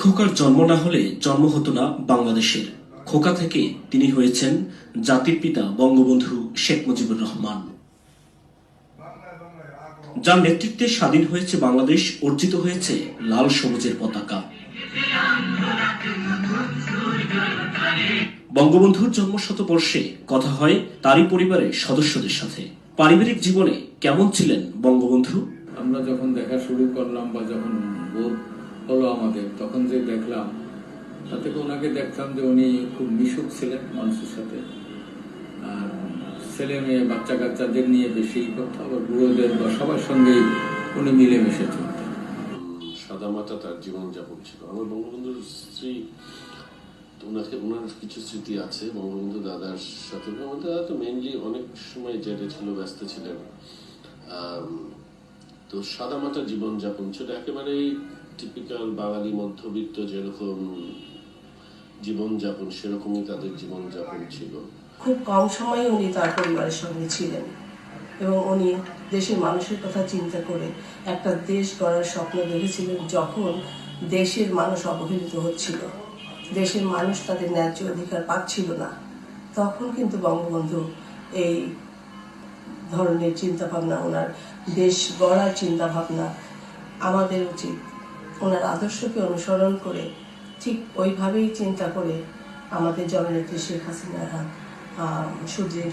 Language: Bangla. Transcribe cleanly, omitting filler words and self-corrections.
খোকার জন্ম না হলে জন্ম হতো না বাংলাদেশের। খোকা থেকে তিনি হয়েছেন জাতির পিতা বঙ্গবন্ধু শেখ মুজিবুর রহমান, যার নেতৃত্বে স্বাধীন হয়েছে বাংলাদেশ, অর্জিত হয়েছে লাল সবুজের পতাকা। বঙ্গবন্ধুর জন্ম শতবর্ষে কথা হয় তারই পরিবারের সদস্যদের সাথে। পারিবারিক জীবনে কেমন ছিলেন বঙ্গবন্ধু? আমরা যখন দেখা শুরু করলাম বা যখন বোধ হলো আমাদের, তখন যে দেখলাম তাতে ওনাকে দেখলাম যে উনি খুব মিশুক ছিলেন মানুষের সাথে। আর ছেলে মেয়ে বাচ্চা কাচ্চাদের নিয়ে বেশি কথা, আবার বুড়োদের বা সবার সঙ্গেই উনি মিলেমিশে চলতেন। সাদামাটা তার জীবনযাপন ছিল। আমার বঙ্গবন্ধুর স্ত্রী, ওনার কিছু স্মৃতি আছে বঙ্গবন্ধু দাদার সাথে। বঙ্গবন্ধু দাদা তো মেইনলি অনেক সময় জেলে ছিল, ব্যস্ত ছিলেন। তো সাদামাটা জীবনযাপন ছিল, একেবারেই টিপিক্যাল বাঙালি মধ্যবিত্ত যেরকম জীবনযাপন, সেরকমই তাদের জীবনযাপন ছিল। খুব কম সময়ে উনি তার পরিবারের সঙ্গে ছিলেন এবং উনি দেশের মানুষের কথা চিন্তা করে একটা দেশ গড়ার স্বপ্ন দেখেছিলেন। যখন দেশের মানুষ অবহেলিত হচ্ছিল, দেশের মানুষ তাদের ন্যায্য অধিকার পাচ্ছিল না, তখন কিন্তু বঙ্গবন্ধু এই ধরনের চিন্তাভাবনা, ওনার দেশ গড়ার চিন্তাভাবনা, আমাদের উচিত ওনার আদর্শকে অনুসরণ করে ঠিক ওইভাবেই চিন্তা করে আমাদের জননেত্রী শেখ হাসিনা সুদৃঢ়